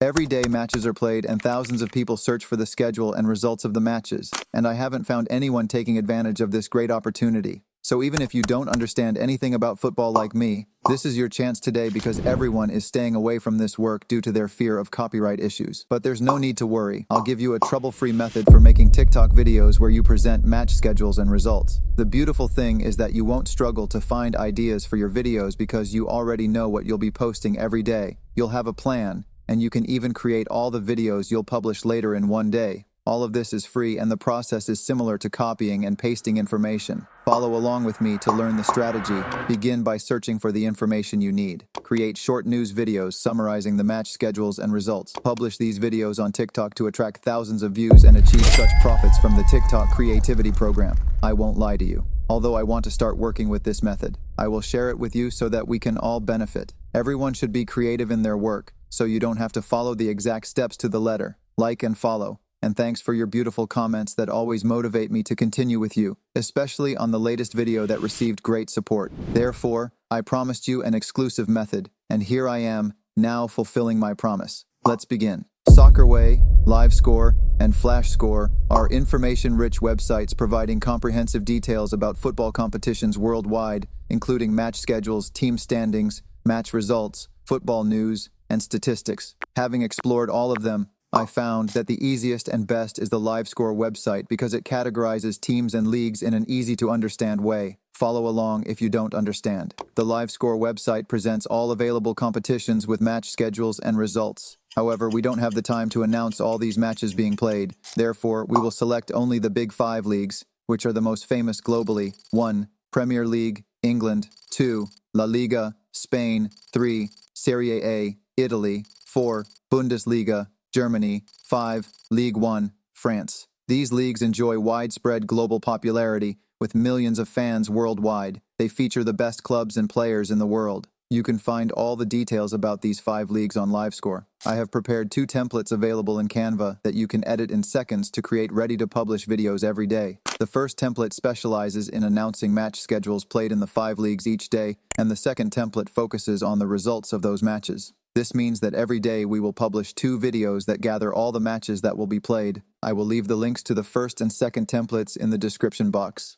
Every day matches are played and thousands of people search for the schedule and results of the matches, and I haven't found anyone taking advantage of this great opportunity. So even if you don't understand anything about football like me, this is your chance today because everyone is staying away from this work due to their fear of copyright issues. But there's no need to worry. I'll give you a trouble-free method for making TikTok videos where you present match schedules and results. The beautiful thing is that you won't struggle to find ideas for your videos because you already know what you'll be posting every day. You'll have a plan, and you can even create all the videos you'll publish later in one day. All of this is free and the process is similar to copying and pasting information. Follow along with me to learn the strategy. Begin by searching for the information you need. Create short news videos summarizing the match schedules and results. Publish these videos on TikTok to attract thousands of views and achieve such profits from the TikTok creativity program. I won't lie to you. Although I want to start working with this method, I will share it with you so that we can all benefit. Everyone should be creative in their work, so you don't have to follow the exact steps to the letter. Like and follow. And thanks for your beautiful comments that always motivate me to continue with you, especially on the latest video that received great support. Therefore, I promised you an exclusive method, and here I am, now fulfilling my promise. Let's begin. Soccerway, LiveScore, and FlashScore are information-rich websites providing comprehensive details about football competitions worldwide, including match schedules, team standings, match results, football news, and statistics. Having explored all of them, I found that the easiest and best is the LiveScore website because it categorizes teams and leagues in an easy-to-understand way. Follow along if you don't understand. The LiveScore website presents all available competitions with match schedules and results. However, we don't have the time to announce all these matches being played. Therefore, we will select only the Big Five leagues, which are the most famous globally. 1. Premier League, England. 2. La Liga, Spain. 3. Serie A, Italy. 4. Bundesliga, Germany. 5. Ligue 1, France. These leagues enjoy widespread global popularity, with millions of fans worldwide. They feature the best clubs and players in the world. You can find all the details about these 5 leagues on LiveScore. I have prepared 2 templates available in Canva that you can edit in seconds to create ready-to-publish videos every day. The first template specializes in announcing match schedules played in the 5 leagues each day, and the second template focuses on the results of those matches. This means that every day we will publish 2 videos that gather all the matches that will be played. I will leave the links to the first and second templates in the description box.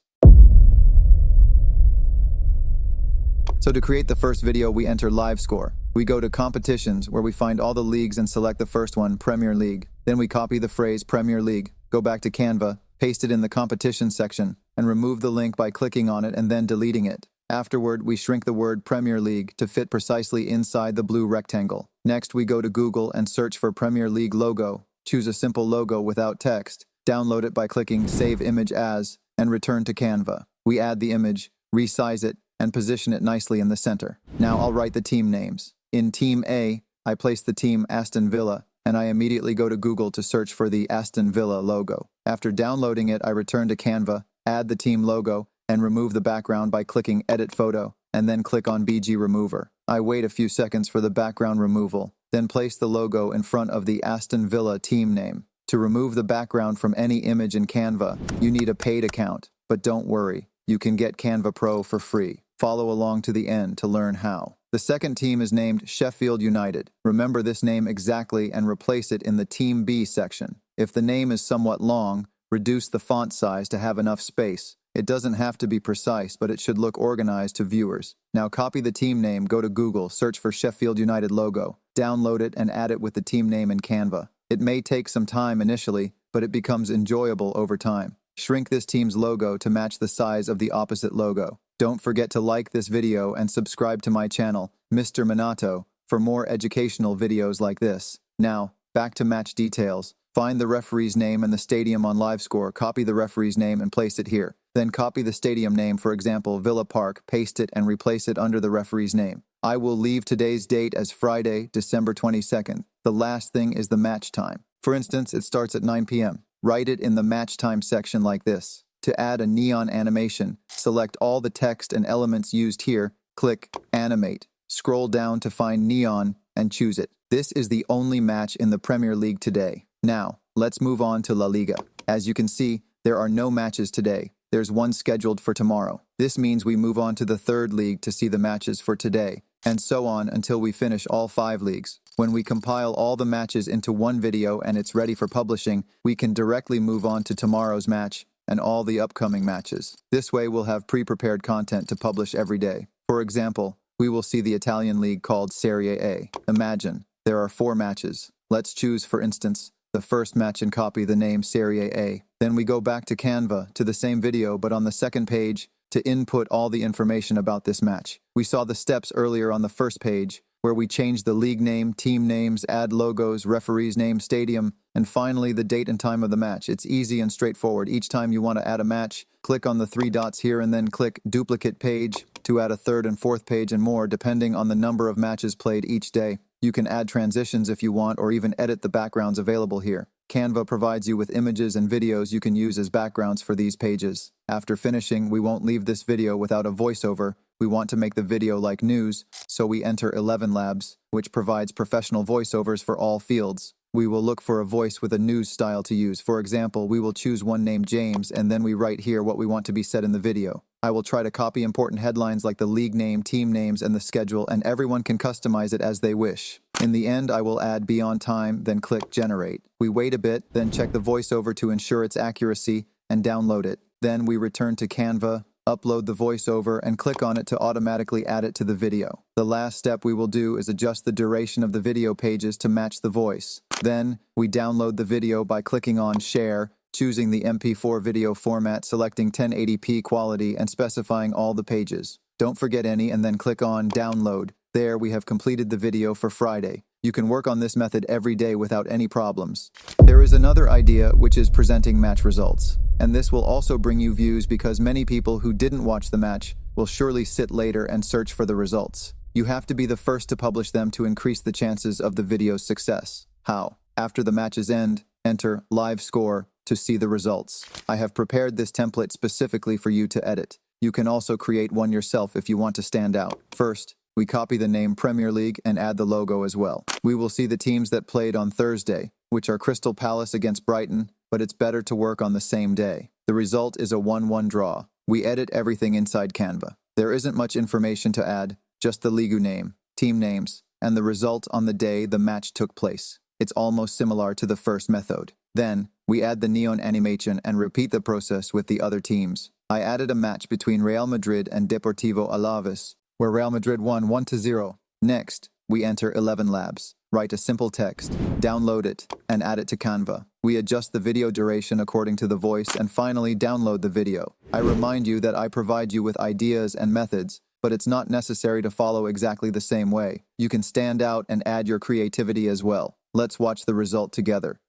So to create the first video, we enter LiveScore. We go to Competitions, where we find all the leagues and select the first one, Premier League. Then we copy the phrase Premier League, go back to Canva, paste it in the Competition section, and remove the link by clicking on it and then deleting it. Afterward, we shrink the word Premier League to fit precisely inside the blue rectangle. Next, we go to Google and search for Premier League logo. Choose a simple logo without text. Download it by clicking Save Image As, and return to Canva. We add the image, resize it, and position it nicely in the center. Now I'll write the team names. In Team A, I place the team Aston Villa, and I immediately go to Google to search for the Aston Villa logo. After downloading it, I return to Canva, add the team logo, and remove the background by clicking Edit Photo, and then click on BG Remover. I wait a few seconds for the background removal, then place the logo in front of the Aston Villa team name. To remove the background from any image in Canva, you need a paid account, but don't worry, you can get Canva Pro for free. Follow along to the end to learn how. The second team is named Sheffield United. Remember this name exactly and replace it in the Team B section. If the name is somewhat long, reduce the font size to have enough space. It doesn't have to be precise, but it should look organized to viewers. Now copy the team name, go to Google, search for Sheffield United logo, download it and add it with the team name in Canva. It may take some time initially, but it becomes enjoyable over time. Shrink this team's logo to match the size of the opposite logo. Don't forget to like this video and subscribe to my channel, Mr. Minato, for more educational videos like this. Now, back to match details. Find the referee's name and the stadium on LiveScore, copy the referee's name and place it here. Then copy the stadium name, for example, Villa Park, paste it and replace it under the referee's name. I will leave today's date as Friday, December 22nd. The last thing is the match time. For instance, it starts at 9 p.m. Write it in the match time section like this. To add a neon animation, select all the text and elements used here, click Animate. Scroll down to find Neon and choose it. This is the only match in the Premier League today. Now, let's move on to La Liga. As you can see, there are no matches today. There's one scheduled for tomorrow. This means we move on to the third league to see the matches for today, and so on until we finish all 5 leagues. When we compile all the matches into one video and it's ready for publishing, we can directly move on to tomorrow's match and all the upcoming matches. This way we'll have pre-prepared content to publish every day. For example, we will see the Italian league called Serie A. Imagine, there are 4 matches. Let's choose, for instance, the first match and copy the name Serie A. Then we go back to Canva, to the same video but on the second page, to input all the information about this match. We saw the steps earlier on the first page, where we change the league name, team names, add logos, referee's name, stadium, and finally the date and time of the match. It's easy and straightforward. Each time you want to add a match, click on the 3 dots here and then click Duplicate Page to add a 3rd and 4th page and more, depending on the number of matches played each day. You can add transitions if you want or even edit the backgrounds available here. Canva provides you with images and videos you can use as backgrounds for these pages. After finishing, we won't leave this video without a voiceover. We want to make the video like news, so we enter 11 Labs, which provides professional voiceovers for all fields. We will look for a voice with a news style to use. For example, we will choose one named James, and then we write here what we want to be said in the video. I will try to copy important headlines like the league name, team names, and the schedule, and everyone can customize it as they wish. In the end, I will add be on time, then click Generate. We wait a bit, then check the voiceover to ensure its accuracy, and download it. Then we return to Canva, upload the voiceover, and click on it to automatically add it to the video. The last step we will do is adjust the duration of the video pages to match the voice. Then, we download the video by clicking on Share, choosing the MP4 video format, selecting 1080p quality, and specifying all the pages. Don't forget any, and then click on Download. There, we have completed the video for Friday. You can work on this method every day without any problems. There is another idea, which is presenting match results. And this will also bring you views because many people who didn't watch the match will surely sit later and search for the results. You have to be the first to publish them to increase the chances of the video's success. How? After the matches end, enter live score to see the results. I have prepared this template specifically for you to edit. You can also create one yourself if you want to stand out. First, we copy the name Premier League and add the logo as well. We will see the teams that played on Thursday, which are Crystal Palace against Brighton, but it's better to work on the same day. The result is a 1-1 draw. We edit everything inside Canva. There isn't much information to add, just the league name, team names, and the result on the day the match took place. It's almost similar to the first method. Then, we add the neon animation and repeat the process with the other teams. I added a match between Real Madrid and Deportivo Alaves, where Real Madrid won 1-0. Next, we enter 11 Labs. Write a simple text, download it, and add it to Canva. We adjust the video duration according to the voice and finally download the video. I remind you that I provide you with ideas and methods, but it's not necessary to follow exactly the same way. You can stand out and add your creativity as well. Let's watch the result together.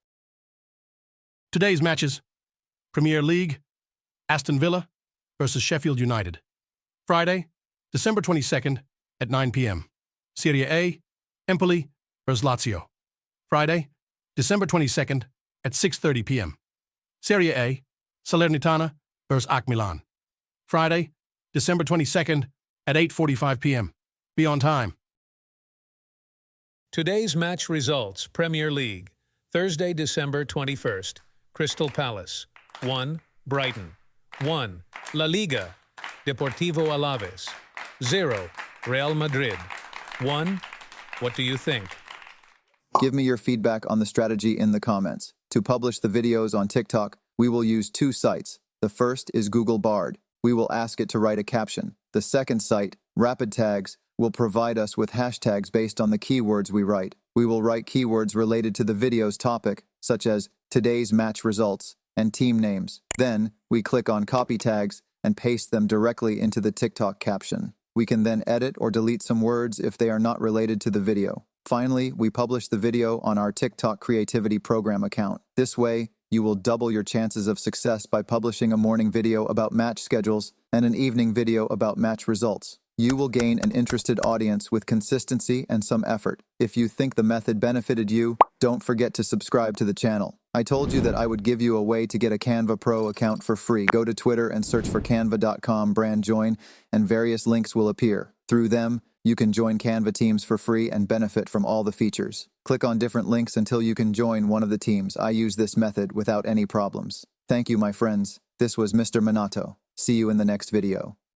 Today's matches: Premier League, Aston Villa versus Sheffield United. Friday, December 22nd at 9 p.m. Serie A, Empoli versus Lazio. Friday, December 22nd at 6:30 p.m. Serie A, Salernitana versus AC Milan. Friday, December 22nd at 8:45 p.m. Be on time. Today's match results: Premier League, Thursday, December 21st. Crystal Palace, 1. Brighton, 1. La Liga, Deportivo Alaves, 0. Real Madrid, 1. What do you think? Give me your feedback on the strategy in the comments. To publish the videos on TikTok, we will use 2 sites. The first is Google Bard. We will ask it to write a caption. The second site, Rapid Tags, will provide us with hashtags based on the keywords we write. We will write keywords related to the video's topic, such as today's match results and team names. Then, we click on copy tags and paste them directly into the TikTok caption. We can then edit or delete some words if they are not related to the video. Finally, we publish the video on our TikTok Creativity Program account. This way, you will double your chances of success by publishing a morning video about match schedules and an evening video about match results. You will gain an interested audience with consistency and some effort. If you think the method benefited you, don't forget to subscribe to the channel. I told you that I would give you a way to get a Canva Pro account for free. Go to Twitter and search for canva.com brand join, and various links will appear. Through them, you can join Canva teams for free and benefit from all the features. Click on different links until you can join one of the teams. I use this method without any problems. Thank you, my friends. This was Mr. Minato. See you in the next video.